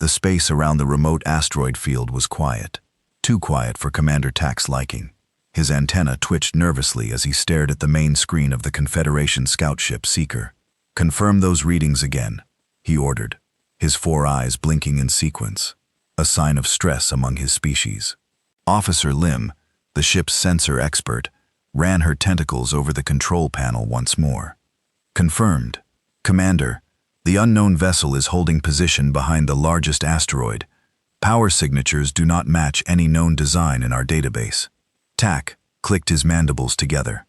space around the remote asteroid field was quiet. Too quiet for Commander Tak's liking. His antenna twitched nervously as he stared at the main screen of the Confederation scout ship Seeker. "Confirm those readings again," he ordered, his 4 eyes blinking in sequence, a sign of stress among his species. Officer Lim, the ship's sensor expert, ran her tentacles over the control panel once more. "Confirmed. Commander, the unknown vessel is holding position behind the largest asteroid. Power signatures do not match any known design in our database." Tak clicked his mandibles together.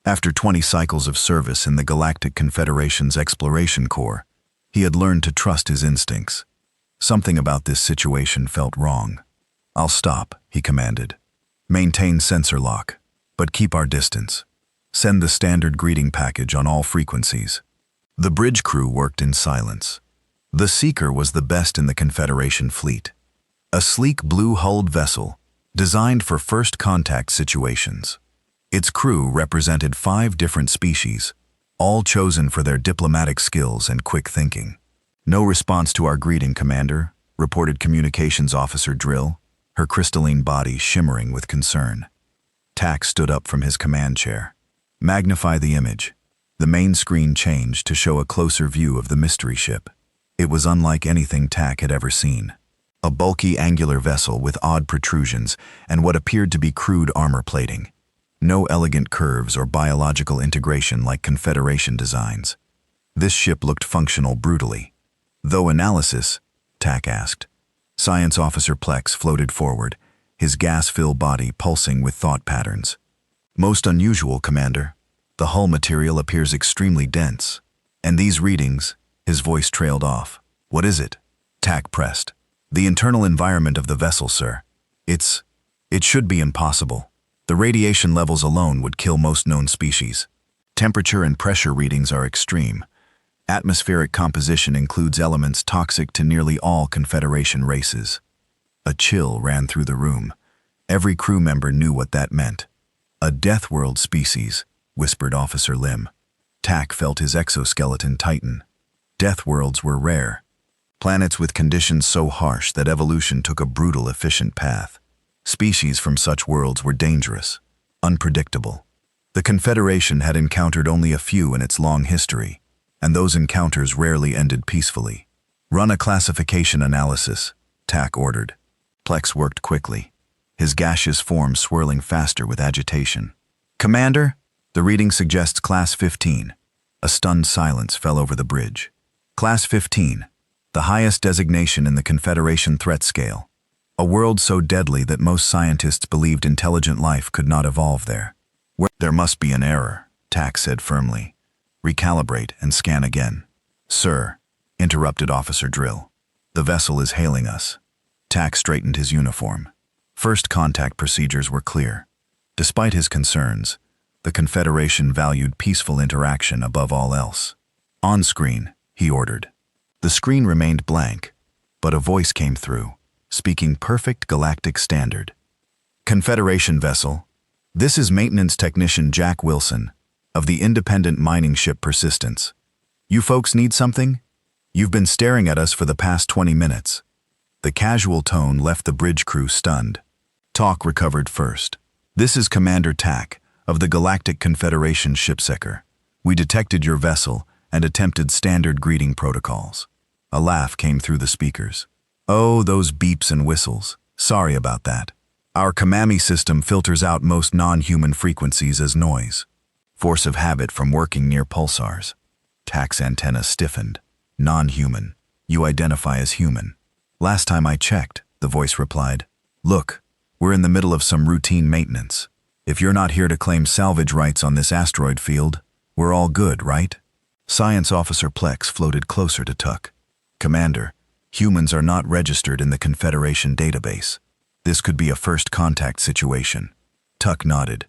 After 20 cycles of service in the Galactic Confederation's Exploration Corps, he had learned to trust his instincts. Something about this situation felt wrong. "I'll stop," he commanded. "Maintain sensor lock, but keep our distance. Send the standard greeting package on all frequencies." The bridge crew worked in silence. The Seeker was the best in the Confederation fleet. A sleek blue-hulled vessel, designed for first contact situations. Its crew represented 5 different species, all chosen for their diplomatic skills and quick thinking. "No response to our greeting, Commander," reported Communications Officer Drill, her crystalline body shimmering with concern. Tak stood up from his command chair. "Magnify the image." The main screen changed to show a closer view of the mystery ship. It was unlike anything Tak had ever seen. A bulky angular vessel with odd protrusions and what appeared to be crude armor plating. No elegant curves or biological integration like Confederation designs. This ship looked functional brutally. "Though analysis?" Tak asked. Science Officer Plex floated forward, his gas-filled body pulsing with thought patterns. "Most unusual, Commander. The hull material appears extremely dense. And these readings," his voice trailed off. "What is it?" Tak pressed. "The internal environment of the vessel, sir. It should be impossible. The radiation levels alone would kill most known species. Temperature and pressure readings are extreme. Atmospheric composition includes elements toxic to nearly all Confederation races." A chill ran through the room. Every crew member knew what that meant. "A Deathworld species," whispered Officer Lim. Tak felt his exoskeleton tighten. Deathworlds were rare. Planets with conditions so harsh that evolution took a brutal, efficient path. Species from such worlds were dangerous, unpredictable. The Confederation had encountered only a few in its long history, and those encounters rarely ended peacefully. "Run a classification analysis," Tak ordered. Plex worked quickly, his gaseous form swirling faster with agitation. "Commander, the reading suggests Class 15. A stunned silence fell over the bridge. Class 15, the highest designation in the Confederation threat scale. A world so deadly that most scientists believed intelligent life could not evolve there. "There must be an error," Tak said firmly. "Recalibrate and scan again." "Sir," interrupted Officer Drill, "the vessel is hailing us." Tak straightened his uniform. First contact procedures were clear. Despite his concerns, the Confederation valued peaceful interaction above all else. "On screen," he ordered. The screen remained blank, but a voice came through, speaking perfect galactic standard. "Confederation vessel, this is Maintenance Technician Jack Wilson, of the independent mining ship Persistence. You folks need something? You've been staring at us for the past 20 minutes. The casual tone left the bridge crew stunned. Talk recovered first. "This is Commander Tak, of the Galactic Confederation Shipseeker. We detected your vessel and attempted standard greeting protocols." A laugh came through the speakers. "Oh, those beeps and whistles. Sorry about that. Our Kamami system filters out most non-human frequencies as noise. Force of habit from working near pulsars." Tak's antenna stiffened. "Non-human. You identify as human." "Last time I checked," the voice replied. "Look, we're in the middle of some routine maintenance. If you're not here to claim salvage rights on this asteroid field, we're all good, right?" Science Officer Plex floated closer to Tuck. "Commander, humans are not registered in the Confederation database. This could be a first contact situation." Tuck nodded.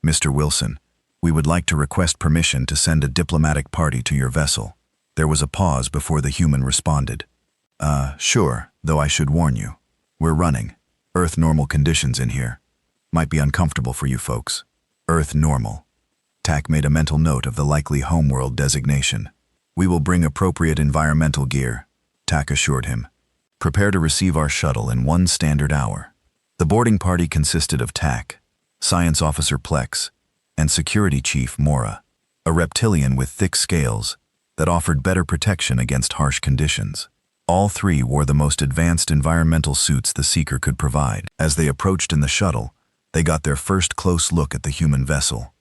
"Mr. Wilson, we would like to request permission to send a diplomatic party to your vessel." There was a pause before the human responded. Sure, though I should warn you. We're running. Earth normal conditions in here. Might be uncomfortable for you folks. Earth normal." Tak made a mental note of the likely homeworld designation. "We will bring appropriate environmental gear," Tak assured him. Prepare to receive our shuttle in 1 standard hour. The boarding party consisted of TAC, Science Officer Plex, and Security Chief Mora, a reptilian with thick scales that offered better protection against harsh conditions. All three wore the most advanced environmental suits the Seeker could provide. As they approached in the shuttle, they got their first close look at the human vessel.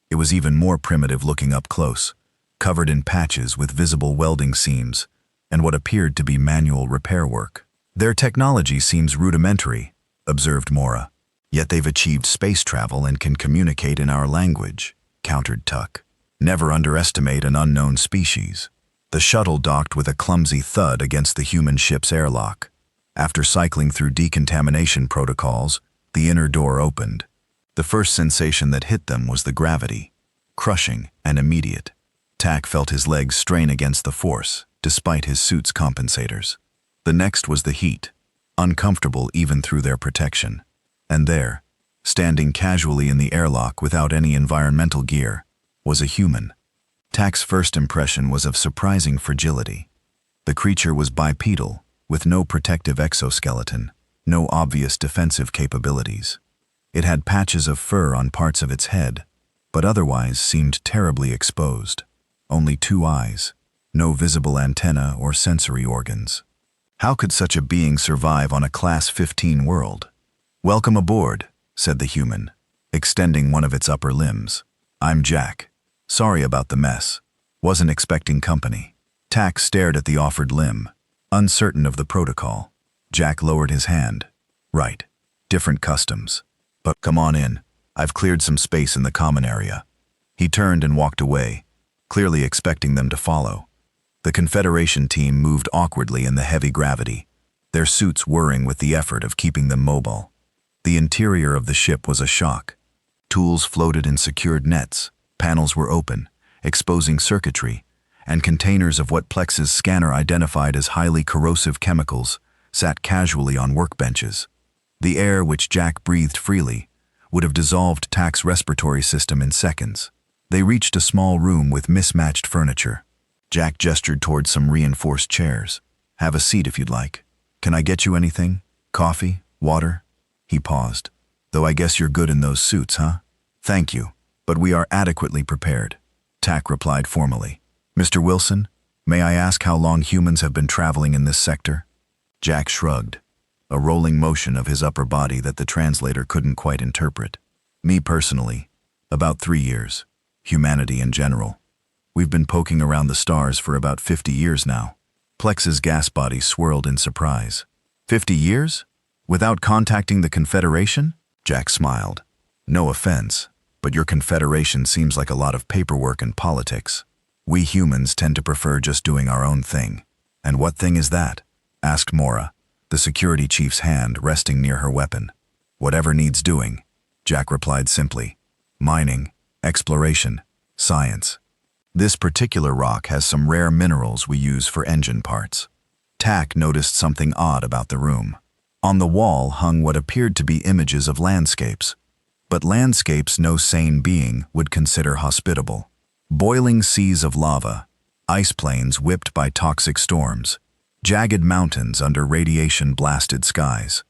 It was even more primitive looking up close, covered in patches with visible welding seams and what appeared to be manual repair work. Their technology seems rudimentary, observed Mora. Yet they've achieved space travel and can communicate in our language, countered Tuck. Never underestimate an unknown species. The shuttle docked with a clumsy thud against the human ship's airlock. After cycling through decontamination protocols, the inner door opened. The first sensation that hit them was the gravity, crushing and immediate. Tack felt his legs strain against the force, despite his suit's compensators. The next was the heat, uncomfortable even through their protection. And there, standing casually in the airlock without any environmental gear, was a human. Tack's first impression was of surprising fragility. The creature was bipedal, with no protective exoskeleton, no obvious defensive capabilities. It had patches of fur on parts of its head, but otherwise seemed terribly exposed. Only 2 eyes, no visible antenna or sensory organs. How could such a being survive on a Class 15 world? "Welcome aboard," said the human, extending one of its upper limbs. "I'm Jack. Sorry about the mess. Wasn't expecting company." Tack stared at the offered limb, uncertain of the protocol. Jack lowered his hand. "Right. Different customs. But come on in. I've cleared some space in the common area." He turned and walked away, clearly expecting them to follow. The Confederation team moved awkwardly in the heavy gravity, their suits whirring with the effort of keeping them mobile. The interior of the ship was a shock. Tools floated in secured nets, panels were open, exposing circuitry, and containers of what Plex's scanner identified as highly corrosive chemicals sat casually on workbenches. The air which Jack breathed freely would have dissolved Tack's respiratory system in seconds. They reached a small room with mismatched furniture. Jack gestured toward some reinforced chairs. "Have a seat if you'd like. Can I get you anything? Coffee? Water?" He paused. "Though I guess you're good in those suits, huh?" "Thank you, but we are adequately prepared," Tack replied formally. "Mr. Wilson, may I ask how long humans have been traveling in this sector?" Jack shrugged, a rolling motion of his upper body that the translator couldn't quite interpret. "Me personally, about 3 years. Humanity in general. We've been poking around the stars for about 50 years now." Plex's gas body swirled in surprise. 50 years? Without contacting the Confederation? Jack smiled. "No offense, but your Confederation seems like a lot of paperwork and politics. We humans tend to prefer just doing our own thing." "And what thing is that?" asked Mora, the security chief's hand resting near her weapon. "Whatever needs doing," Jack replied simply. "Mining, exploration, science. This particular rock has some rare minerals we use for engine parts." Tack noticed something odd about the room. On the wall hung what appeared to be images of landscapes, but landscapes no sane being would consider hospitable. Boiling seas of lava, ice plains whipped by toxic storms, jagged mountains under radiation-blasted skies.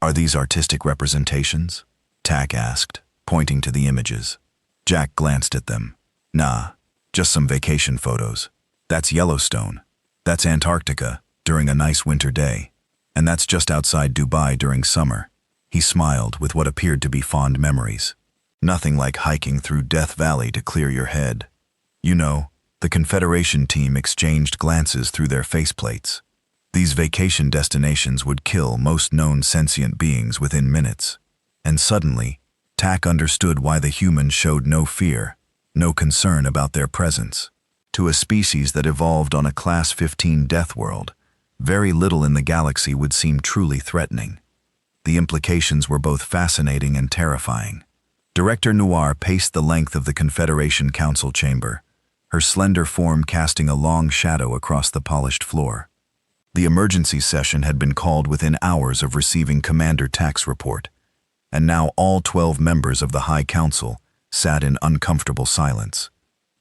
"Are these artistic representations?" Tack asked, pointing to the images. Jack glanced at them. "Nah, just some vacation photos. That's Yellowstone. That's Antarctica during a nice winter day. And that's just outside Dubai during summer." He smiled with what appeared to be fond memories. "Nothing like hiking through Death Valley to clear your head." You know, the Confederation team exchanged glances through their faceplates. These vacation destinations would kill most known sentient beings within minutes. And suddenly, Tack understood why the humans showed no fear, no concern about their presence. To a species that evolved on a Class 15 death world, very little in the galaxy would seem truly threatening. The implications were both fascinating and terrifying. Director Noir paced the length of the Confederation Council chamber, her slender form casting a long shadow across the polished floor. The emergency session had been called within hours of receiving Commander Tack's report, and now all 12 members of the High Council sat in uncomfortable silence.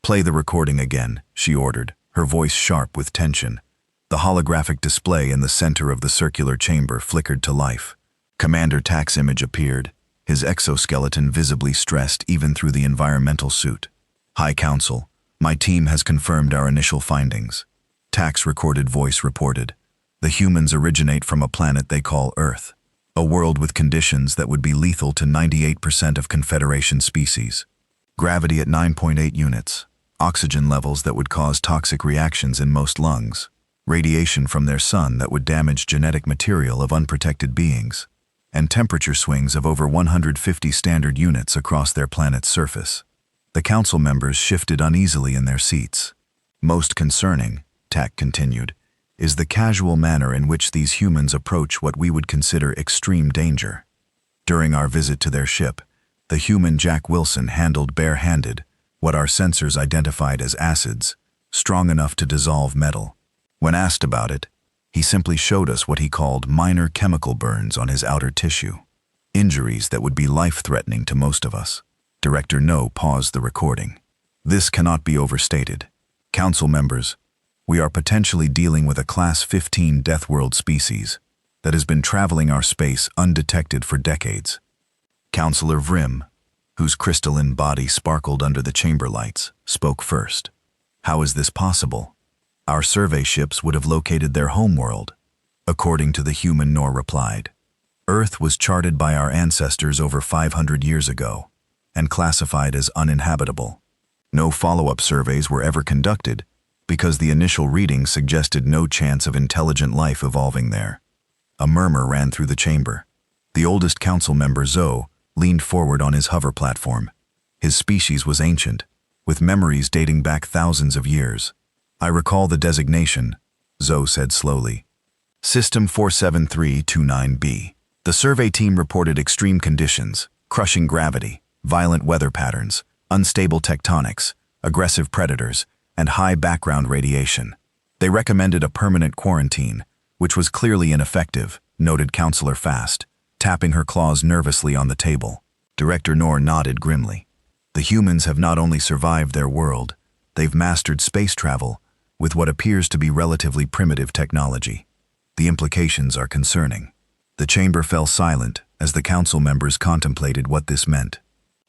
"Play the recording again," she ordered, her voice sharp with tension. The holographic display in the center of the circular chamber flickered to life. Commander Tak's image appeared, his exoskeleton visibly stressed even through the environmental suit. "High Council, my team has confirmed our initial findings." Tak's recorded voice reported. "The humans originate from a planet they call Earth, a world with conditions that would be lethal to 98% of Confederation species. Gravity at 9.8 units, oxygen levels that would cause toxic reactions in most lungs, radiation from their sun that would damage genetic material of unprotected beings, and temperature swings of over 150 standard units across their planet's surface." The council members shifted uneasily in their seats. "Most concerning," Tak continued, "is the casual manner in which these humans approach what we would consider extreme danger. During our visit to their ship, the human Jack Wilson handled bare-handed what our sensors identified as acids, strong enough to dissolve metal. When asked about it, he simply showed us what he called minor chemical burns on his outer tissue, injuries that would be life-threatening to most of us." Director No paused the recording. "This cannot be overstated. Council members, we are potentially dealing with a Class 15 Deathworld species that has been traveling our space undetected for decades." Councillor Vrim, whose crystalline body sparkled under the chamber lights, spoke first. "How is this possible? Our survey ships would have located their homeworld." "According to the human," Nor replied, "Earth was charted by our ancestors over 500 years ago and classified as uninhabitable. No follow-up surveys were ever conducted because the initial readings suggested no chance of intelligent life evolving there." A murmur ran through the chamber. The oldest council member, Zoe, leaned forward on his hover platform. His species was ancient, with memories dating back thousands of years. "I recall the designation," Zoe said slowly. "System 47329B. The survey team reported extreme conditions, crushing gravity, violent weather patterns, unstable tectonics, aggressive predators, and high background radiation. They recommended a permanent quarantine, which was clearly ineffective," noted Councillor Fast, tapping her claws nervously on the table. Director Nor nodded grimly. "The humans have not only survived their world, they've mastered space travel with what appears to be relatively primitive technology. The implications are concerning." The chamber fell silent as the council members contemplated what this meant.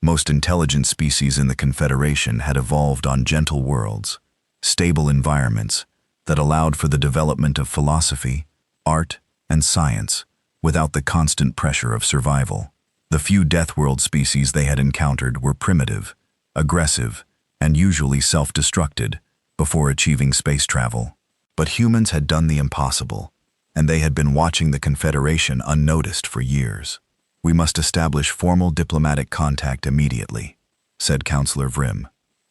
Most intelligent species in the Confederation had evolved on gentle worlds, stable environments that allowed for the development of philosophy, art, and science without the constant pressure of survival. The few Deathworld species they had encountered were primitive, aggressive, and usually self-destructed before achieving space travel. But humans had done the impossible, and they had been watching the Confederation unnoticed for years. "We must establish formal diplomatic contact immediately," said Councillor Vrim,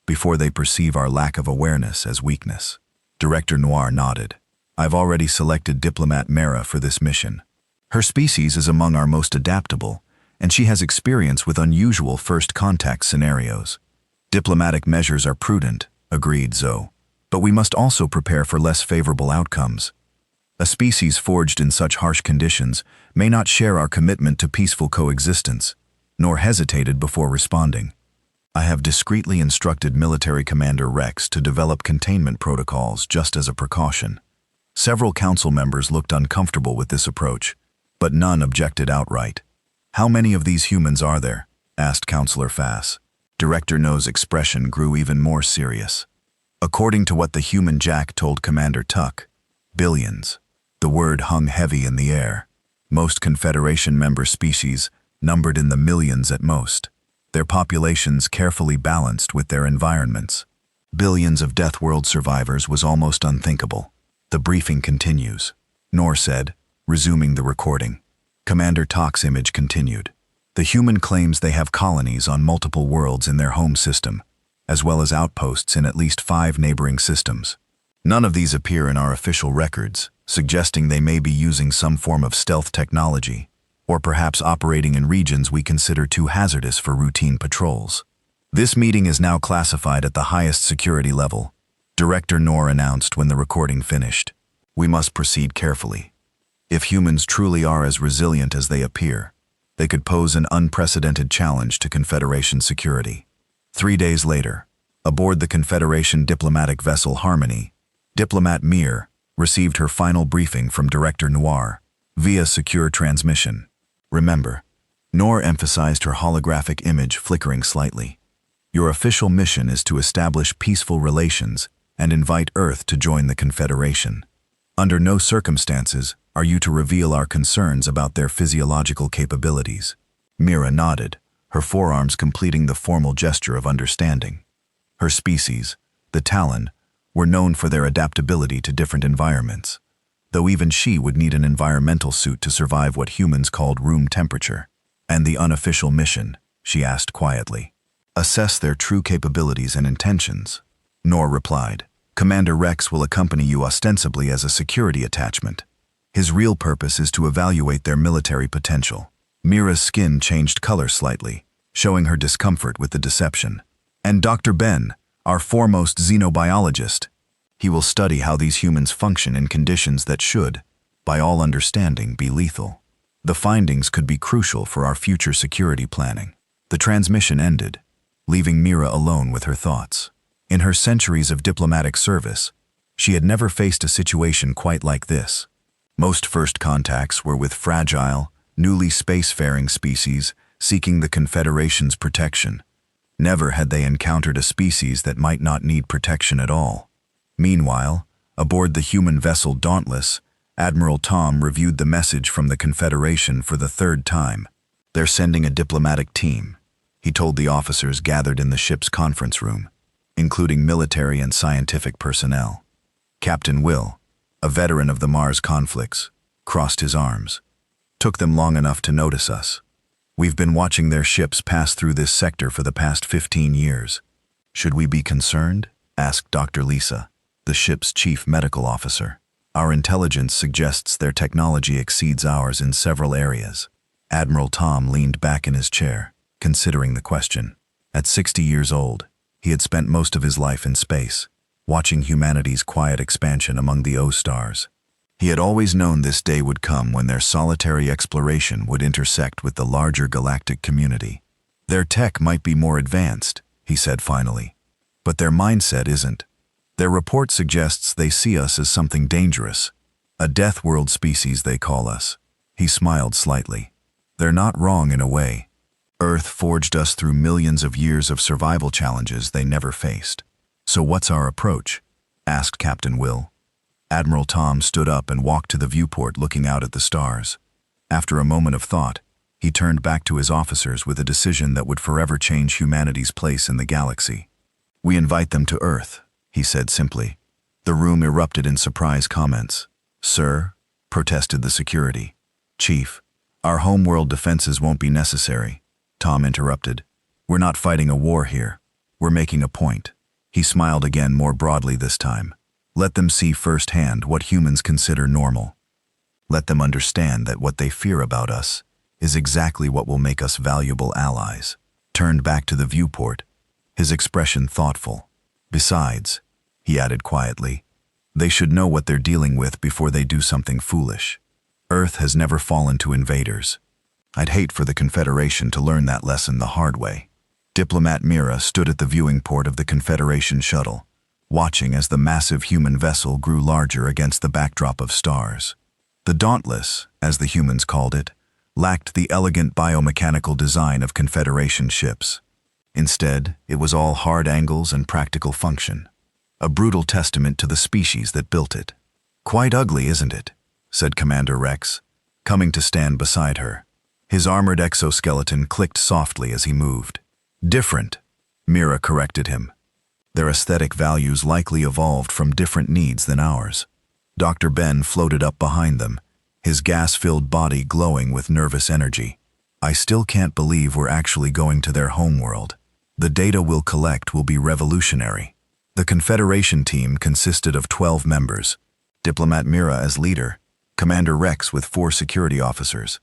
"before they perceive our lack of awareness as weakness." Director Noir nodded. "I've already selected Diplomat Mara for this mission. Her species is among our most adaptable, and she has experience with unusual first contact scenarios." "Diplomatic measures are prudent," agreed Zoe, "but we must also prepare for less favorable outcomes. A species forged in such harsh conditions may not share our commitment to peaceful coexistence," Nor hesitated before responding. "I have discreetly instructed Military Commander Rex to develop containment protocols just as a precaution." Several council members looked uncomfortable with this approach, but none objected outright. "How many of these humans are there?" asked Councillor Fass. Director No's expression grew even more serious. "According to what the human Jack told Commander Tuck, billions." The word hung heavy in the air. Most Confederation member species numbered in the millions at most, their populations carefully balanced with their environments. Billions of Deathworld survivors was almost unthinkable. "The briefing continues," Nor said, resuming the recording. Commander Tuck's image continued. "The human claims they have colonies on multiple worlds in their home system, as well as outposts in at least 5 neighboring systems. None of these appear in our official records, suggesting they may be using some form of stealth technology, or perhaps operating in regions we consider too hazardous for routine patrols. This meeting is now classified at the highest security level," Director Nor announced when the recording finished. "We must proceed carefully. If humans truly are as resilient as they appear, they could pose an unprecedented challenge to Confederation security." 3 days later, aboard the Confederation diplomatic vessel Harmony, Diplomat Mir, received her final briefing from Director Noir via secure transmission. Remember, Noir emphasized her holographic image flickering slightly. Your official mission is to establish peaceful relations and invite Earth to join the Confederation. Under no circumstances are you to reveal our concerns about their physiological capabilities. Mira nodded, her forearms completing the formal gesture of understanding. Her species, the Talon, were known for their adaptability to different environments, though even she would need an environmental suit to survive what humans called room temperature. And the unofficial mission, she asked quietly. Assess their true capabilities and intentions. Noir replied. Commander Rex will accompany you ostensibly as a security attachment. His real purpose is to evaluate their military potential. Mira's skin changed color slightly, showing her discomfort with the deception. And Dr. Ben, our foremost xenobiologist. He will study how these humans function in conditions that should, by all understanding, be lethal. The findings could be crucial for our future security planning. The transmission ended, leaving Mira alone with her thoughts. In her centuries of diplomatic service, she had never faced a situation quite like this. Most first contacts were with fragile, newly spacefaring species seeking the Confederation's protection. Never had they encountered a species that might not need protection at all. Meanwhile, aboard the human vessel Dauntless, Admiral Tom reviewed the message from the Confederation for the third time. They're sending a diplomatic team, he told the officers gathered in the ship's conference room, including military and scientific personnel. Captain Will, a veteran of the Mars conflicts, crossed his arms. Took them long enough to notice us. We've been watching their ships pass through this sector for the past 15 years. Should we be concerned? Asked Dr. Lisa, the ship's chief medical officer. Our intelligence suggests their technology exceeds ours in several areas. Admiral Tom leaned back in his chair, considering the question. At 60 years old, he had spent most of his life in space, watching humanity's quiet expansion among the O-stars. He had always known this day would come when their solitary exploration would intersect with the larger galactic community. Their tech might be more advanced, he said finally, but their mindset isn't. Their report suggests they see us as something dangerous, a Deathworld species they call us. He smiled slightly. They're not wrong in a way. Earth forged us through millions of years of survival challenges they never faced. So what's our approach? Asked Captain Will. Admiral Tom stood up and walked to the viewport looking out at the stars. After a moment of thought, he turned back to his officers with a decision that would forever change humanity's place in the galaxy. We invite them to Earth, he said simply. The room erupted in surprise comments. Sir, protested the security. Chief, our homeworld defenses won't be necessary, Tom interrupted. We're not fighting a war here. We're making a point. He smiled again more broadly this time. Let them see firsthand what humans consider normal. Let them understand that what they fear about us is exactly what will make us valuable allies. Turned back to the viewport, his expression thoughtful. Besides, he added quietly, they should know what they're dealing with before they do something foolish. Earth has never fallen to invaders. I'd hate for the Confederation to learn that lesson the hard way. Diplomat Mira stood at the viewing port of the Confederation shuttle, watching as the massive human vessel grew larger against the backdrop of stars. The Dauntless, as the humans called it, lacked the elegant biomechanical design of Confederation ships. Instead, it was all hard angles and practical function, a brutal testament to the species that built it. Quite ugly, isn't it? Said Commander Rex, coming to stand beside her. His armored exoskeleton clicked softly as he moved. Different, Mira corrected him. Their aesthetic values likely evolved from different needs than ours. Dr. Ben floated up behind them, his gas-filled body glowing with nervous energy. I still can't believe we're actually going to their homeworld. The data we'll collect will be revolutionary. The Confederation team consisted of 12 members, Diplomat Mira as leader, Commander Rex with 4 security officers,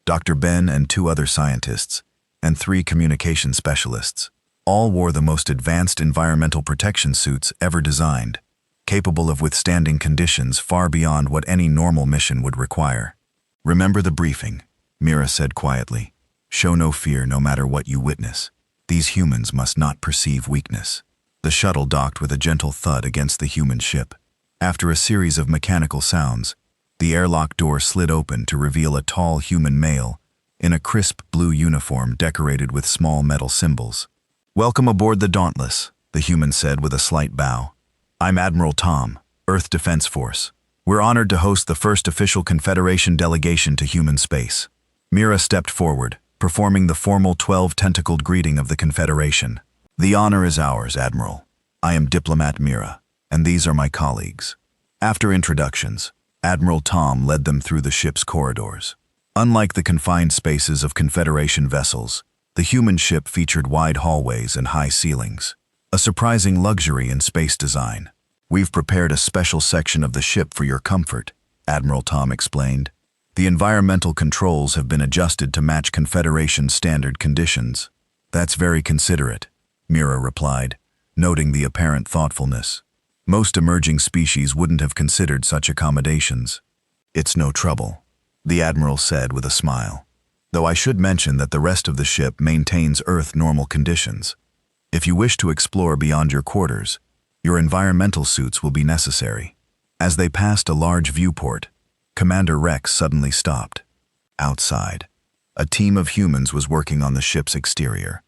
Dr. Ben and 2 other scientists, and 3 communication specialists. All wore the most advanced environmental protection suits ever designed, capable of withstanding conditions far beyond what any normal mission would require. Remember the briefing, Mira said quietly. Show no fear no matter what you witness. These humans must not perceive weakness. The shuttle docked with a gentle thud against the human ship. After a series of mechanical sounds, the airlock door slid open to reveal a tall human male in a crisp blue uniform decorated with small metal symbols. "Welcome aboard the Dauntless," the human said with a slight bow. "I'm Admiral Tom, Earth Defense Force. We're honored to host the first official Confederation delegation to human space." Mira stepped forward, performing the formal 12-tentacled greeting of the Confederation. "The honor is ours, Admiral. I am Diplomat Mira, and these are my colleagues." After introductions, Admiral Tom led them through the ship's corridors. Unlike the confined spaces of Confederation vessels, the human ship featured wide hallways and high ceilings, a surprising luxury in space design. "We've prepared a special section of the ship for your comfort," Admiral Tom explained. "The environmental controls have been adjusted to match Confederation standard conditions." "That's very considerate," Mira replied, noting the apparent thoughtfulness. "Most emerging species wouldn't have considered such accommodations." "It's no trouble," the Admiral said with a smile. "Though I should mention that the rest of the ship maintains Earth normal conditions. If you wish to explore beyond your quarters, your environmental suits will be necessary." As they passed a large viewport, Commander Rex suddenly stopped. Outside, a team of humans was working on the ship's exterior,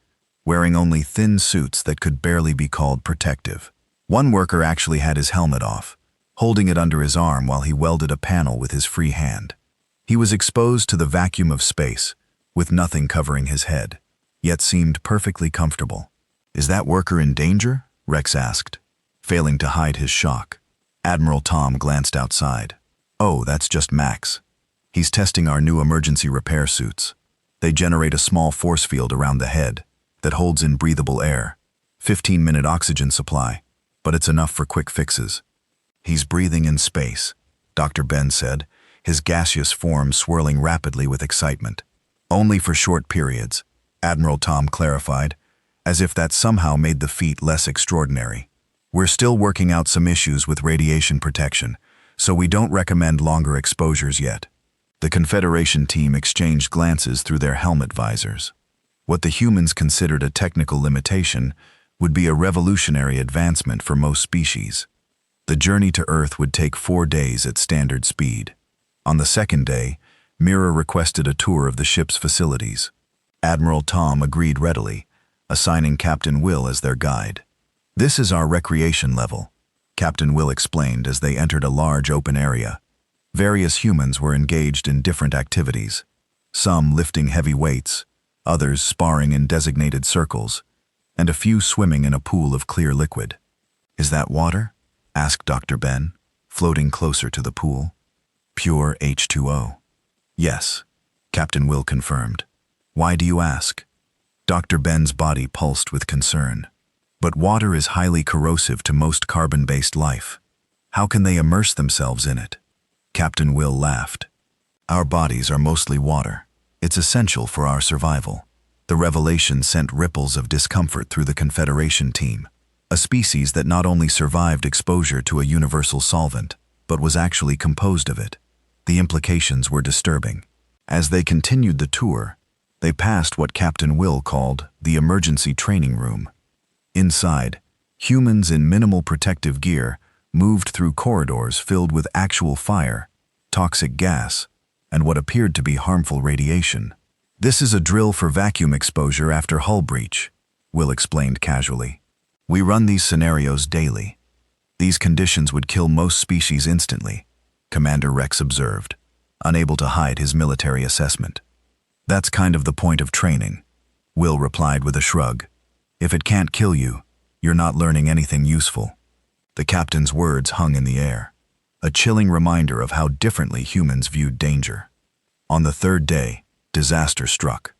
wearing only thin suits that could barely be called protective. One worker actually had his helmet off, holding it under his arm while he welded a panel with his free hand. He was exposed to the vacuum of space, with nothing covering his head, yet seemed perfectly comfortable. "Is that worker in danger?" Rex asked, failing to hide his shock. Admiral Tom glanced outside. "Oh, that's just Max. He's testing our new emergency repair suits. They generate a small force field around the head that holds in breathable air, 15-minute oxygen supply, but it's enough for quick fixes." "He's breathing in space," Dr. Ben said, his gaseous form swirling rapidly with excitement. "Only for short periods," Admiral Tom clarified, as if that somehow made the feat less extraordinary. "We're still working out some issues with radiation protection, so we don't recommend longer exposures yet." The Confederation team exchanged glances through their helmet visors. What the humans considered a technical limitation would be a revolutionary advancement for most species. The journey to Earth would take 4 days at standard speed. On the second day, Mira requested a tour of the ship's facilities. Admiral Tom agreed readily, assigning Captain Will as their guide. "This is our recreation level," Captain Will explained as they entered a large open area. Various humans were engaged in different activities, some lifting heavy weights, others sparring in designated circles, and a few swimming in a pool of clear liquid. "Is that water?" asked Dr. Ben, floating closer to the pool. "Pure H2O. "Yes," Captain Will confirmed. "Why do you ask?" Dr. Ben's body pulsed with concern. "But water is highly corrosive to most carbon-based life. How can they immerse themselves in it?" Captain Will laughed. "Our bodies are mostly water. It's essential for our survival." The revelation sent ripples of discomfort through the Confederation team, a species that not only survived exposure to a universal solvent, but was actually composed of it. The implications were disturbing. As they continued the tour, they passed what Captain Will called the emergency training room. Inside, humans in minimal protective gear moved through corridors filled with actual fire, toxic gas, and what appeared to be harmful radiation. "This is a drill for vacuum exposure after hull breach," Will explained casually. "We run these scenarios daily. These conditions would kill most species instantly," Commander Rex observed, unable to hide his military assessment. "That's kind of the point of training," Will replied with a shrug. "If it can't kill you, you're not learning anything useful." The captain's words hung in the air, a chilling reminder of how differently humans viewed danger. On the third day, disaster struck.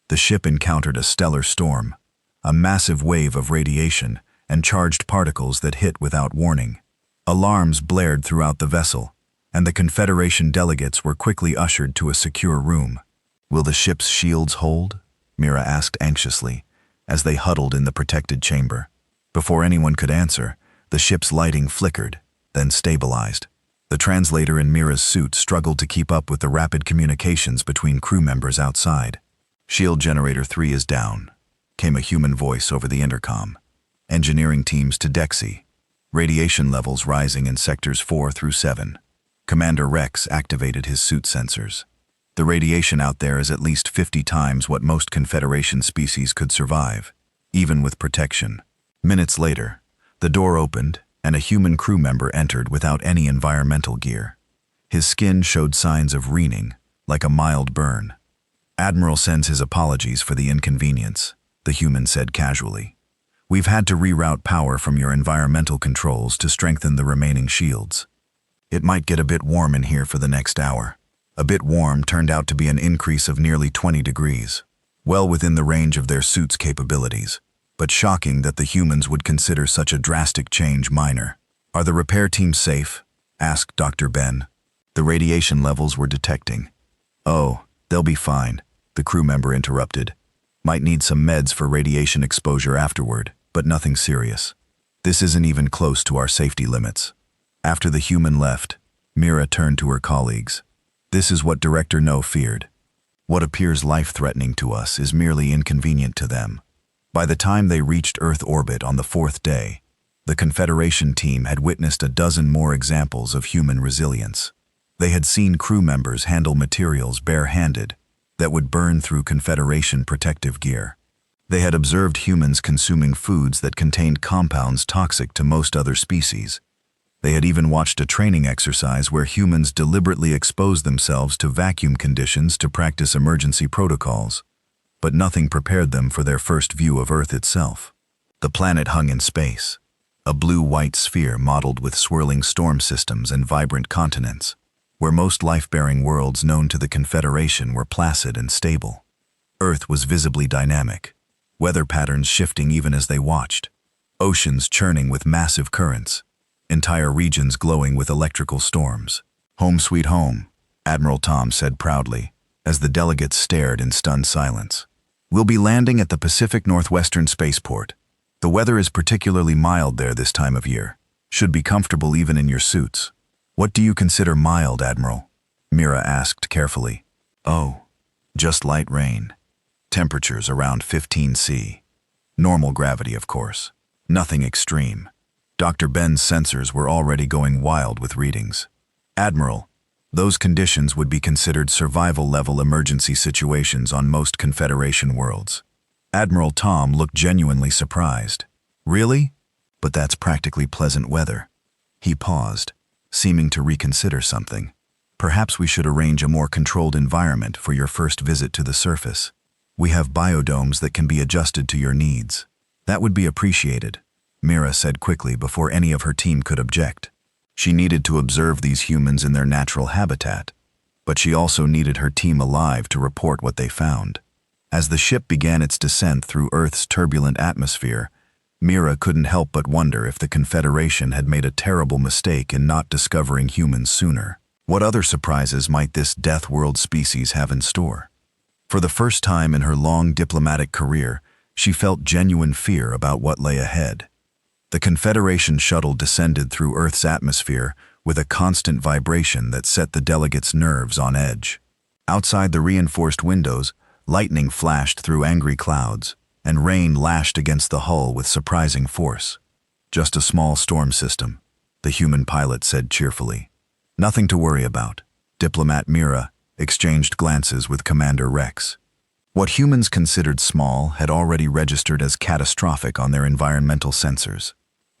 The ship encountered a stellar storm, a massive wave of radiation and charged particles that hit without warning. Alarms blared throughout the vessel, and the Confederation delegates were quickly ushered to a secure room. "Will the ship's shields hold?" Mira asked anxiously, as they huddled in the protected chamber. Before anyone could answer, the ship's lighting flickered, then stabilized. The translator in Mira's suit struggled to keep up with the rapid communications between crew members outside. "Shield Generator 3 is down," came a human voice over the intercom. "Engineering teams to Dexy." radiation levels rising in sectors 4 through 7. Commander Rex activated his suit sensors. The radiation out there is at least 50 times what most Confederation species could survive, even with protection. Minutes later, the door opened and a human crew member entered without any environmental gear. His skin showed signs of reining, like a mild burn. "Admiral sends his apologies for the inconvenience," the human said casually. "We've had to reroute power from your environmental controls to strengthen the remaining shields. It might get a bit warm in here for the next hour." A bit warm turned out to be an increase of nearly 20 degrees, well within the range of their suit's capabilities, but shocking that the humans would consider such a drastic change minor. "Are the repair teams safe?" asked Dr. Ben. The radiation levels were detecting. "Oh, they'll be fine," the crew member interrupted. "Might need some meds for radiation exposure afterward, but nothing serious. This isn't even close to our safety limits." After the human left, Mira turned to her colleagues. "This is what Director No feared. What appears life-threatening to us is merely inconvenient to them." By the time they reached Earth orbit on the 4th day, the Confederation team had witnessed a dozen more examples of human resilience. They had seen crew members handle materials bare-handed that would burn through Confederation protective gear. They had observed humans consuming foods that contained compounds toxic to most other species. They had even watched a training exercise where humans deliberately exposed themselves to vacuum conditions to practice emergency protocols. But nothing prepared them for their first view of Earth itself. The planet hung in space, a blue-white sphere mottled with swirling storm systems and vibrant continents, where most life-bearing worlds known to the Confederation were placid and stable. Earth was visibly dynamic, weather patterns shifting even as they watched, oceans churning with massive currents, entire regions glowing with electrical storms. "Home sweet home," Admiral Tom said proudly, as the delegates stared in stunned silence. "We'll be landing at the Pacific Northwestern Spaceport. The weather is particularly mild there this time of year. Should be comfortable even in your suits." "What do you consider mild, Admiral?" Mira asked carefully. "Oh, just light rain. Temperatures around 15 C. Normal gravity, of course. Nothing extreme." Dr. Ben's sensors were already going wild with readings. "Admiral, those conditions would be considered survival-level emergency situations on most Confederation worlds." Admiral Tom looked genuinely surprised. "Really? But that's practically pleasant weather." He paused, seeming to reconsider something. "Perhaps we should arrange a more controlled environment for your first visit to the surface. We have biodomes that can be adjusted to your needs." "That would be appreciated," Mira said quickly before any of her team could object. She needed to observe these humans in their natural habitat, but she also needed her team alive to report what they found. As the ship began its descent through Earth's turbulent atmosphere, Mira couldn't help but wonder if the Confederation had made a terrible mistake in not discovering humans sooner. What other surprises might this Deathworld species have in store? For the first time in her long diplomatic career, she felt genuine fear about what lay ahead. The Confederation shuttle descended through Earth's atmosphere with a constant vibration that set the delegates' nerves on edge. Outside the reinforced windows, lightning flashed through angry clouds, and rain lashed against the hull with surprising force. "Just a small storm system," the human pilot said cheerfully. "Nothing to worry about." Diplomat Mira exchanged glances with Commander Rex. What humans considered small had already registered as catastrophic on their environmental sensors.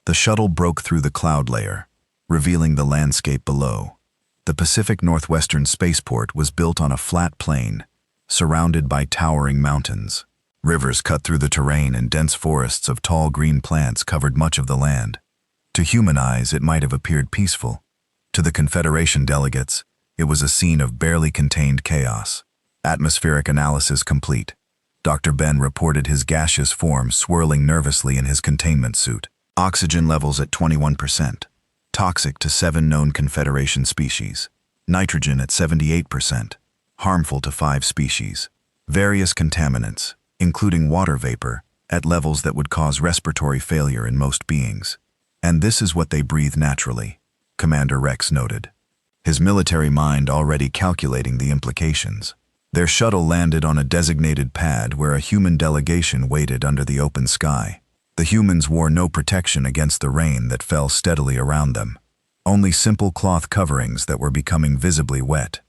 The shuttle broke through the cloud layer, revealing the landscape below. The Pacific Northwestern Spaceport was built on a flat plain, surrounded by towering mountains. Rivers cut through the terrain and dense forests of tall green plants covered much of the land. To human eyes, it might have appeared peaceful. To the Confederation delegates, it was a scene of barely contained chaos. Atmospheric analysis complete. Dr. Ben reported his gaseous form swirling nervously in his containment suit. Oxygen levels at 21%. Toxic to 7 known Confederation species. Nitrogen at 78%. Harmful to 5 species. Various contaminants, including water vapor, at levels that would cause respiratory failure in most beings. "And this is what they breathe naturally," Commander Rex noted, his military mind already calculating the implications. Their shuttle landed on a designated pad where a human delegation waited under the open sky. The humans wore no protection against the rain that fell steadily around them, only simple cloth coverings that were becoming visibly wet.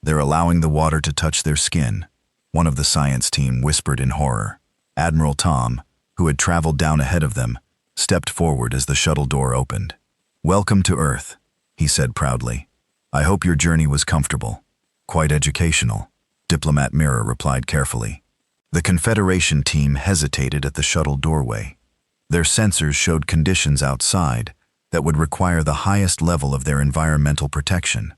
"They're allowing the water to touch their skin," one of the science team whispered in horror. Admiral Tom, who had traveled down ahead of them, stepped forward as the shuttle door opened. "Welcome to Earth," he said proudly. "I hope your journey was comfortable." "Quite educational," Diplomat Mira replied carefully. The Confederation team hesitated at the shuttle doorway. Their sensors showed conditions outside that would require the highest level of their environmental protection.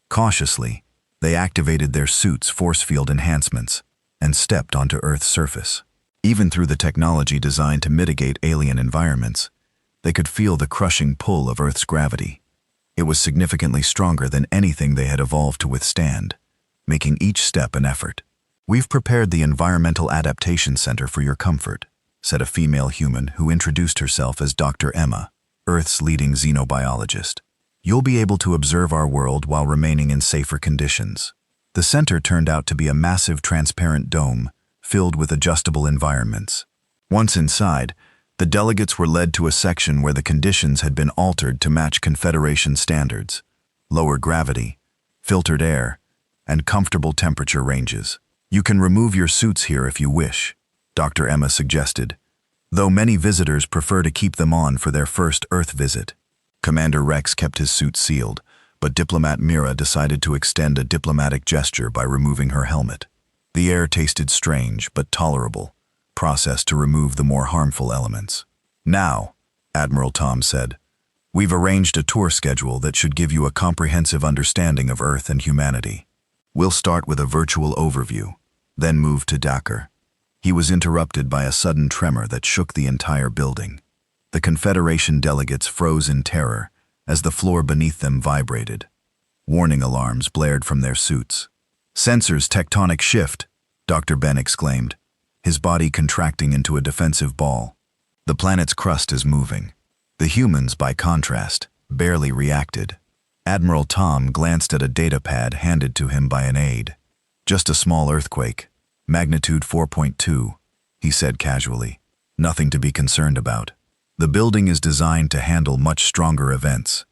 Cautiously, they activated their suits' force field enhancements and stepped onto Earth's surface. Even through the technology designed to mitigate alien environments, they could feel the crushing pull of Earth's gravity. It was significantly stronger than anything they had evolved to withstand, making each step an effort. "We've prepared the Environmental Adaptation Center for your comfort," said a female human who introduced herself as Dr. Emma, Earth's leading xenobiologist. "You'll be able to observe our world while remaining in safer conditions." The center turned out to be a massive transparent dome filled with adjustable environments. Once inside, the delegates were led to a section where the conditions had been altered to match Confederation standards: lower gravity, filtered air, and comfortable temperature ranges. "You can remove your suits here if you wish," Dr. Emma suggested, though many visitors prefer to keep them on for their first Earth visit. Commander Rex kept his suit sealed, but Diplomat Mira decided to extend a diplomatic gesture by removing her helmet. The air tasted strange but tolerable, processed to remove the more harmful elements. "Now," Admiral Tom said, "we've arranged a tour schedule that should give you a comprehensive understanding of Earth and humanity. We'll start with a virtual overview, then move to Dakar." He was interrupted by a sudden tremor that shook the entire building. The Confederation delegates froze in terror as the floor beneath them vibrated. Warning alarms blared from their suits. "Sensors tectonic shift," Dr. Ben exclaimed, his body contracting into a defensive ball. "The planet's crust is moving." The humans, by contrast, barely reacted. Admiral Tom glanced at a datapad handed to him by an aide. "Just a small earthquake, magnitude 4.2, he said casually. "Nothing to be concerned about. The building is designed to handle much stronger events."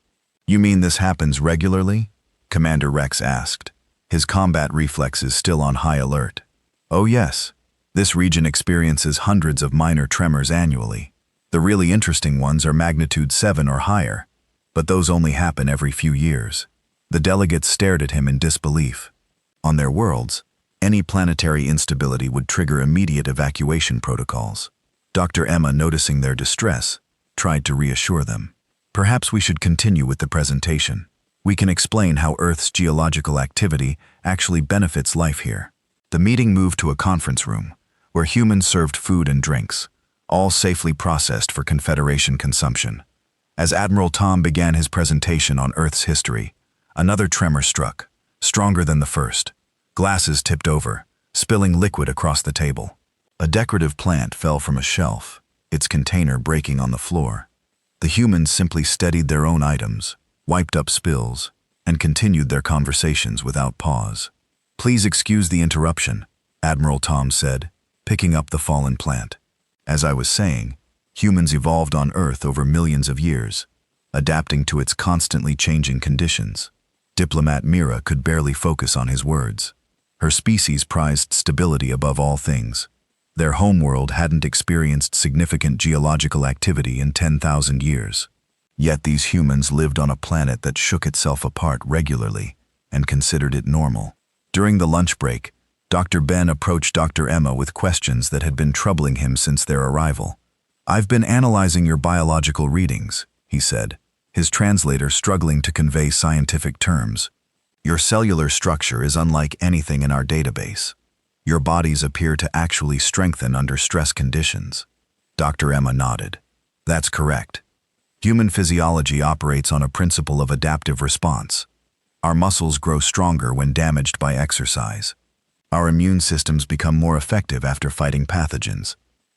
"You mean this happens regularly?" Commander Rex asked, his combat reflexes still on high alert. "Oh yes. This region experiences hundreds of minor tremors annually. The really interesting ones are magnitude 7 or higher, but those only happen every few years." The delegates stared at him in disbelief. On their worlds, any planetary instability would trigger immediate evacuation protocols. Dr. Emma, noticing their distress, tried to reassure them. "Perhaps we should continue with the presentation. We can explain how Earth's geological activity actually benefits life here." The meeting moved to a conference room, where humans served food and drinks, all safely processed for Confederation consumption. As Admiral Tom began his presentation on Earth's history, another tremor struck, stronger than the first. Glasses tipped over, spilling liquid across the table. A decorative plant fell from a shelf, its container breaking on the floor. The humans simply steadied their own items, wiped up spills, and continued their conversations without pause. "Please excuse the interruption," Admiral Tom said, picking up the fallen plant. "As I was saying, humans evolved on Earth over millions of years, adapting to its constantly changing conditions." Diplomat Mira could barely focus on his words. Her species prized stability above all things. Their homeworld hadn't experienced significant geological activity in 10,000 years. Yet these humans lived on a planet that shook itself apart regularly and considered it normal. During the lunch break, Dr. Ben approached Dr. Emma with questions that had been troubling him since their arrival. "I've been analyzing your biological readings," he said, his translator struggling to convey scientific terms. "Your cellular structure is unlike anything in our database. Your bodies appear to actually strengthen under stress conditions." Dr. Emma nodded. "That's correct. Human physiology operates on a principle of adaptive response. Our muscles grow stronger when damaged by exercise. Our immune systems become more effective after fighting pathogens.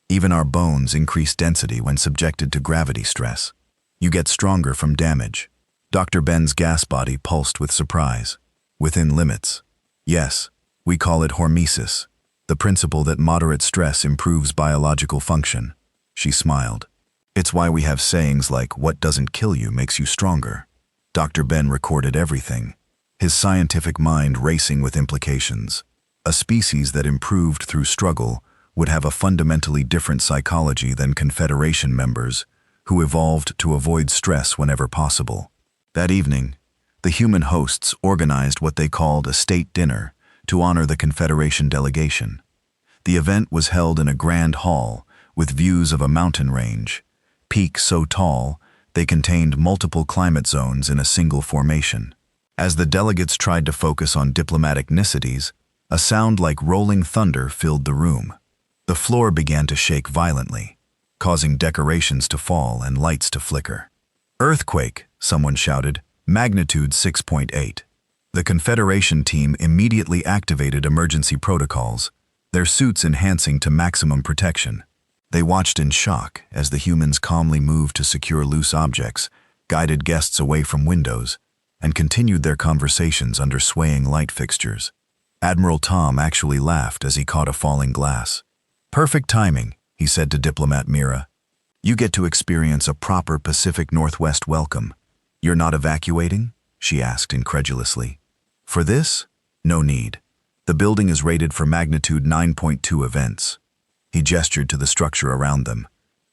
Even our bones increase density when subjected to gravity stress. You get stronger from damage." Dr. Ben's gas body pulsed with surprise. "Within limits. Yes, we call it hormesis, the principle that moderate stress improves biological function." She smiled. It's why we have sayings like, "What doesn't kill you makes you stronger." Dr. Ben recorded everything, his scientific mind racing with implications. A species that improved through struggle would have a fundamentally different psychology than Confederation members, who evolved to avoid stress whenever possible. That evening, the human hosts organized what they called a state dinner to honor the Confederation delegation. The event was held in a grand hall with views of a mountain range, peaks so tall they contained multiple climate zones in a single formation. As the delegates tried to focus on diplomatic niceties, a sound like rolling thunder filled the room. The floor began to shake violently, causing decorations to fall and lights to flicker. "Earthquake," someone shouted, "magnitude 6.8. The Confederation team immediately activated emergency protocols, their suits enhancing to maximum protection. They watched in shock as the humans calmly moved to secure loose objects, guided guests away from windows, and continued their conversations under swaying light fixtures. Admiral Tom actually laughed as he caught a falling glass. "Perfect timing," he said to Diplomat Mira. "You get to experience a proper Pacific Northwest welcome. You're not evacuating?" she asked incredulously. "For this? No need. The building is rated for magnitude 9.2 events." He gestured to the structure around them.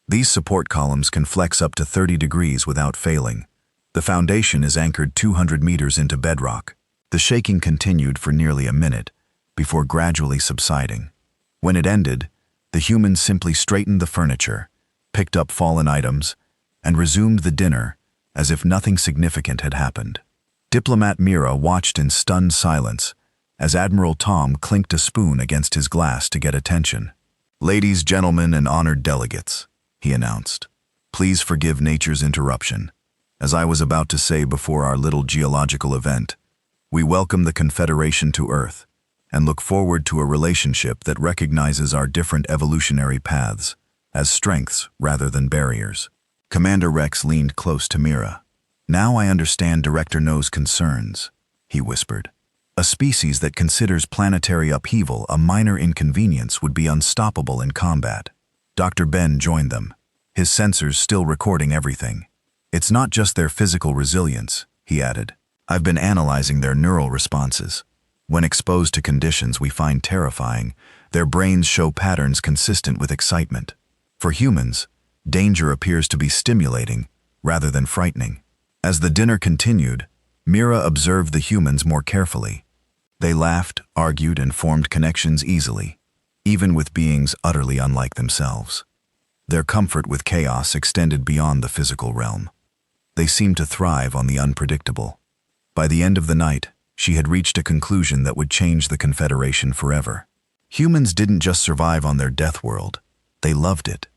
"These support columns can flex up to 30 degrees without failing. The foundation is anchored 200 meters into bedrock." The shaking continued for nearly a minute, before gradually subsiding. When it ended, the humans simply straightened the furniture, picked up fallen items, and resumed the dinner as if nothing significant had happened. Diplomat Mira watched in stunned silence as Admiral Tom clinked a spoon against his glass to get attention. "Ladies, gentlemen, and honored delegates," he announced, "please forgive nature's interruption. As I was about to say before our little geological event, we welcome the Confederation to Earth and look forward to a relationship that recognizes our different evolutionary paths as strengths rather than barriers." Commander Rex leaned close to Mira. "Now I understand Director No's concerns," he whispered. "A species that considers planetary upheaval a minor inconvenience would be unstoppable in combat." Dr. Ben joined them, his sensors still recording everything. "It's not just their physical resilience," he added. "I've been analyzing their neural responses. When exposed to conditions we find terrifying, their brains show patterns consistent with excitement. For humans, danger appears to be stimulating rather than frightening." As the dinner continued, Mira observed the humans more carefully. They laughed, argued, and formed connections easily, even with beings utterly unlike themselves. Their comfort with chaos extended beyond the physical realm. They seemed to thrive on the unpredictable. By the end of the night, she had reached a conclusion that would change the Confederation forever. Humans didn't just survive on their death world, they loved it.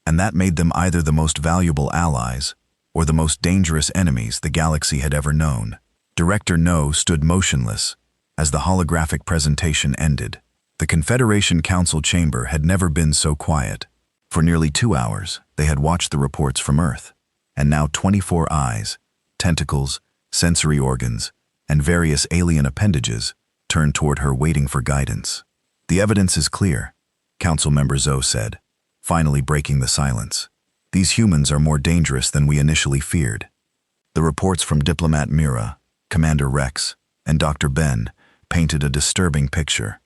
And that made them either the most valuable allies or the most dangerous enemies the galaxy had ever known. Director No stood motionless as the holographic presentation ended. The Confederation Council chamber had never been so quiet. For nearly 2 hours, they had watched the reports from Earth, and now 24 eyes, tentacles, sensory organs, and various alien appendages turned toward her waiting for guidance. "The evidence is clear," Council Member Zoe said, finally breaking the silence. "These humans are more dangerous than we initially feared." The reports from Diplomat Mira, Commander Rex, and Dr. Ben painted a disturbing picture.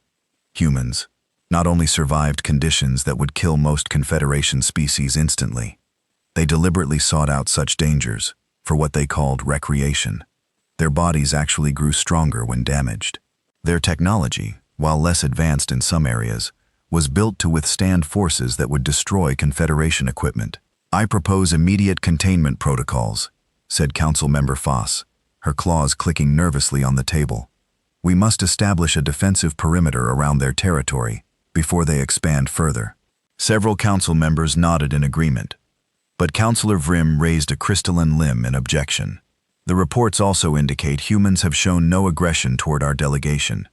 Humans not only survived conditions that would kill most Confederation species instantly, they deliberately sought out such dangers for what they called recreation. Their bodies actually grew stronger when damaged. Their technology, while less advanced in some areas, was built to withstand forces that would destroy Confederation equipment. "I propose immediate containment protocols," said Council Member Foss, her claws clicking nervously on the table. "We must establish a defensive perimeter around their territory before they expand further." Several council members nodded in agreement, but Councillor Vrim raised a crystalline limb in objection. "The reports also indicate humans have shown no aggression toward our delegation.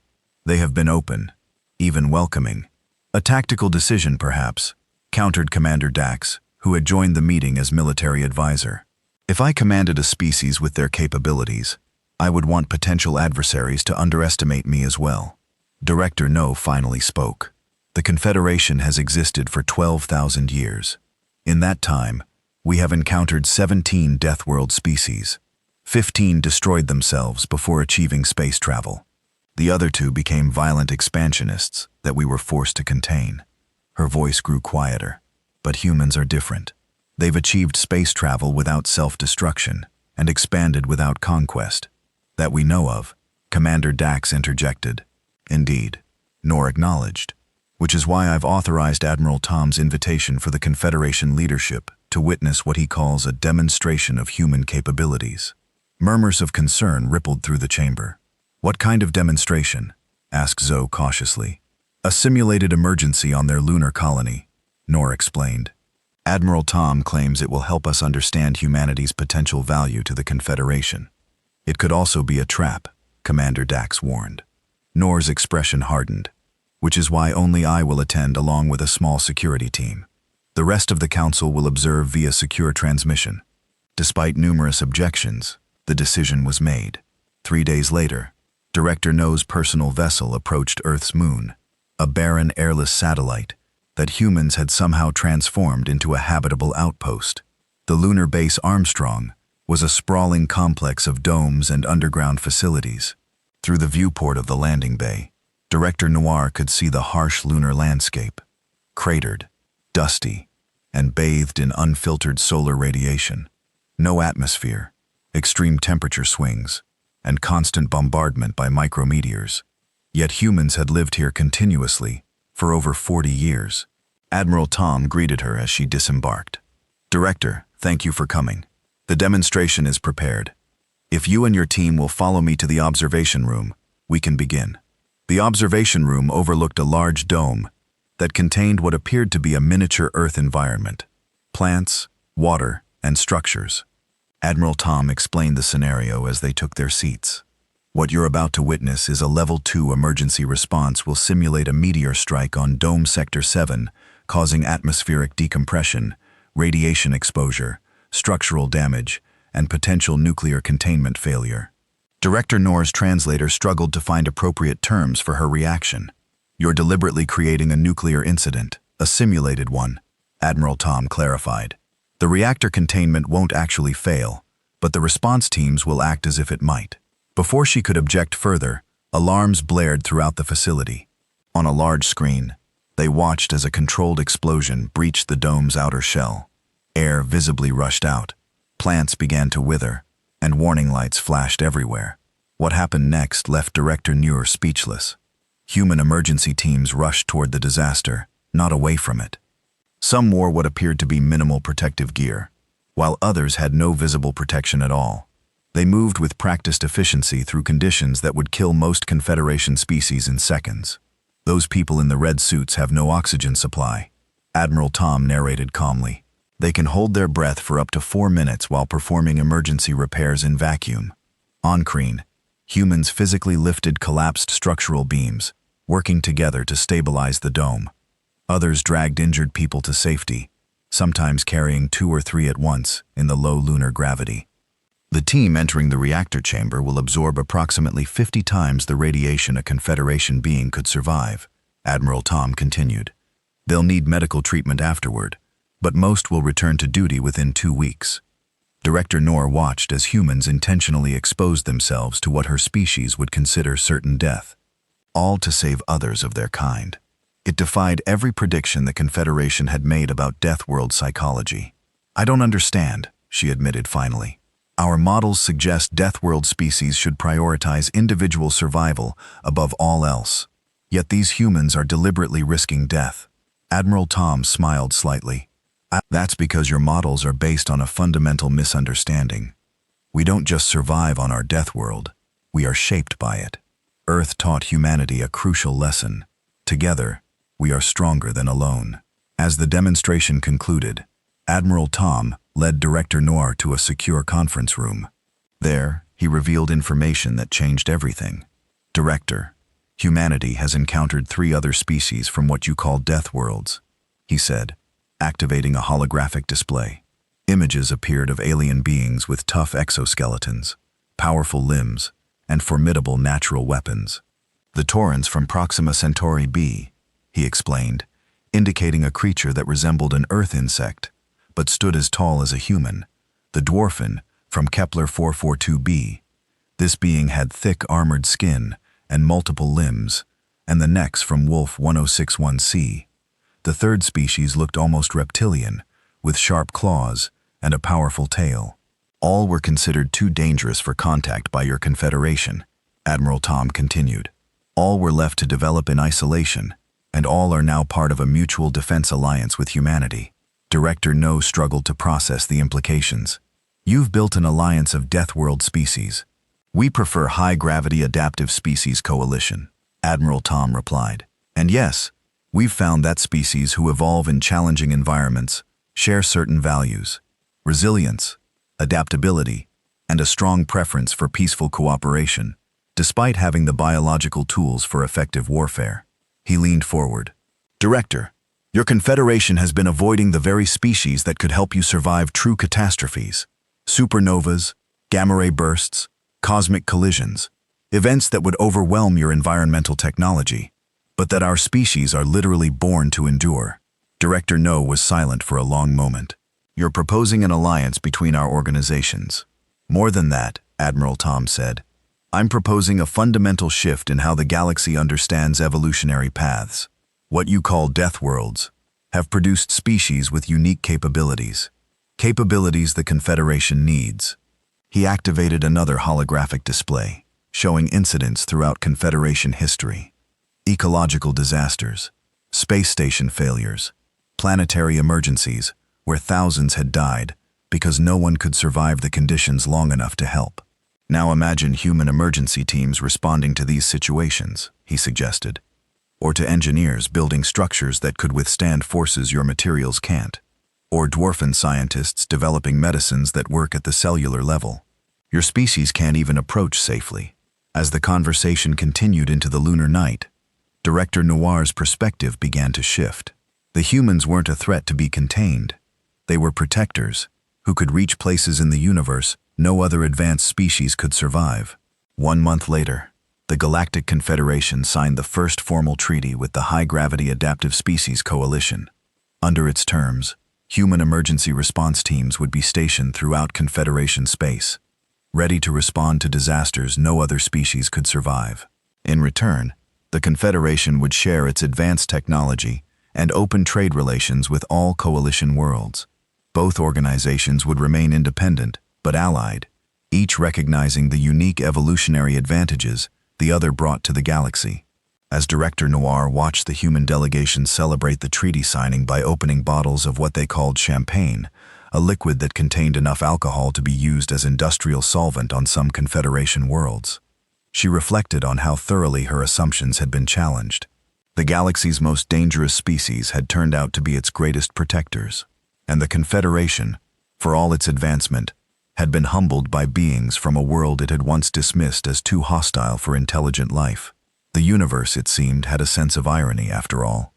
They have been open, even welcoming." "A tactical decision, perhaps," countered Commander Dax, who had joined the meeting as military advisor. "If I commanded a species with their capabilities, I would want potential adversaries to underestimate me as well." Director No finally spoke. "The Confederation has existed for 12,000 years. In that time, We have encountered 17 Deathworld species. 15 destroyed themselves before achieving space travel. The other 2 became violent expansionists that we were forced to contain. Her voice grew quieter. But humans are different. They've achieved space travel without self-destruction and expanded without conquest. That we know of, Commander Dax interjected. Indeed, Nor acknowledged. Which is why I've authorized Admiral Tom's invitation for the Confederation leadership to witness what he calls a demonstration of human capabilities. Murmurs of concern rippled through the chamber. What kind of demonstration? Asked Zoe cautiously. A simulated emergency on their lunar colony, Nor explained. Admiral Tom claims it will help us understand humanity's potential value to the Confederation. It could also be a trap, Commander Dax warned. Nor's expression hardened. Which is why only I will attend along with a small security team. The rest of the council will observe via secure transmission. Despite numerous objections, the decision was made. 3 days later, Director No's personal vessel approached Earth's moon, a barren, airless satellite that humans had somehow transformed into a habitable outpost. The lunar base Armstrong was a sprawling complex of domes and underground facilities. Through the viewport of the landing bay, Director Noir could see the harsh lunar landscape, cratered, dusty, and bathed in unfiltered solar radiation. No atmosphere, extreme temperature swings, and constant bombardment by micrometeors. Yet humans had lived here continuously for over 40 years. Admiral Tom greeted her as she disembarked. Director, thank you for coming. The demonstration is prepared. If you and your team will follow me to the observation room, we can begin. The observation room overlooked a large dome that contained what appeared to be a miniature Earth environment. Plants, water, and structures. Admiral Tom explained the scenario as they took their seats. What you're about to witness is a Level 2 emergency response will simulate a meteor strike on Dome Sector 7, causing atmospheric decompression, radiation exposure, structural damage, and potential nuclear containment failure. Director Nor's translator struggled to find appropriate terms for her reaction. You're deliberately creating a nuclear incident, a simulated one, Admiral Tom clarified. The reactor containment won't actually fail, but the response teams will act as if it might. Before she could object further, alarms blared throughout the facility. On a large screen, they watched as a controlled explosion breached the dome's outer shell. Air visibly rushed out. Plants began to wither, and warning lights flashed everywhere. What happened next left Director Noir speechless. Human emergency teams rushed toward the disaster, not away from it. Some wore what appeared to be minimal protective gear, while others had no visible protection at all. They moved with practiced efficiency through conditions that would kill most Confederation species in seconds. Those people in the red suits have no oxygen supply, Admiral Tom narrated calmly. They can hold their breath for up to 4 minutes while performing emergency repairs in vacuum. On screen, humans physically lifted collapsed structural beams, working together to stabilize the dome. Others dragged injured people to safety, sometimes carrying 2 or 3 at once in the low lunar gravity. The team entering the reactor chamber will absorb approximately 50 times the radiation a Confederation being could survive, Admiral Tom continued. They'll need medical treatment afterward, but most will return to duty within 2 weeks. Director Noir watched as humans intentionally exposed themselves to what her species would consider certain death, all to save others of their kind. It defied every prediction the Confederation had made about Deathworld psychology. I don't understand, she admitted finally. Our models suggest Deathworld species should prioritize individual survival above all else. Yet these humans are deliberately risking death. Admiral Tom smiled slightly. That's because your models are based on a fundamental misunderstanding. We don't just survive on our Deathworld, we are shaped by it. Earth taught humanity a crucial lesson. Together, we are stronger than alone. As the demonstration concluded, Admiral Tom led Director Noir to a secure conference room. There, he revealed information that changed everything. Director, humanity has encountered 3 other species from what you call Deathworlds, he said, activating a holographic display. Images appeared of alien beings with tough exoskeletons, powerful limbs, and formidable natural weapons. The Taurans from Proxima Centauri b, he explained, indicating a creature that resembled an Earth insect, but stood as tall as a human, the Dwarfin from Kepler 442b. This being had thick armored skin and multiple limbs, and the necks from Wolf 1061c. The third species looked almost reptilian, with sharp claws and a powerful tail. All were considered too dangerous for contact by your Confederation, Admiral Tom continued. All were left to develop in isolation, and all are now part of a mutual defense alliance with humanity. Director No struggled to process the implications. You've built an alliance of Deathworld species. We prefer high-gravity adaptive species coalition, Admiral Tom replied. And yes, we've found that species who evolve in challenging environments share certain values: resilience, adaptability, and a strong preference for peaceful cooperation, despite having the biological tools for effective warfare. He leaned forward. Director, your Confederation has been avoiding the very species that could help you survive true catastrophes: supernovas, gamma-ray bursts, cosmic collisions, events that would overwhelm your environmental technology, but that our species are literally born to endure. Director No was silent for a long moment. You're proposing an alliance between our organizations. More than that, Admiral Tom said. I'm proposing a fundamental shift in how the galaxy understands evolutionary paths. What you call death worlds have produced species with unique capabilities. Capabilities the Confederation needs. He activated another holographic display, showing incidents throughout Confederation history. Ecological disasters, space station failures, planetary emergencies where thousands had died because no one could survive the conditions long enough to help. Now imagine human emergency teams responding to these situations, he suggested. Or to engineers building structures that could withstand forces your materials can't. Or dwarfen scientists developing medicines that work at the cellular level. Your species can't even approach safely. As the conversation continued into the lunar night, Director Noir's perspective began to shift. The humans weren't a threat to be contained. They were protectors, who could reach places in the universe no other advanced species could survive. 1 month later, the Galactic Confederation signed the first formal treaty with the High-Gravity Adaptive Species Coalition. Under its terms, human emergency response teams would be stationed throughout Confederation space, ready to respond to disasters no other species could survive. In return, the Confederation would share its advanced technology and open trade relations with all coalition worlds. Both organizations would remain independent, but allied, each recognizing the unique evolutionary advantages the other brought to the galaxy. As Director Noir watched the human delegation celebrate the treaty signing by opening bottles of what they called champagne, a liquid that contained enough alcohol to be used as industrial solvent on some Confederation worlds, she reflected on how thoroughly her assumptions had been challenged. The galaxy's most dangerous species had turned out to be its greatest protectors, and the Confederation, for all its advancement, had been humbled by beings from a world it had once dismissed as too hostile for intelligent life. The universe, it seemed, had a sense of irony after all.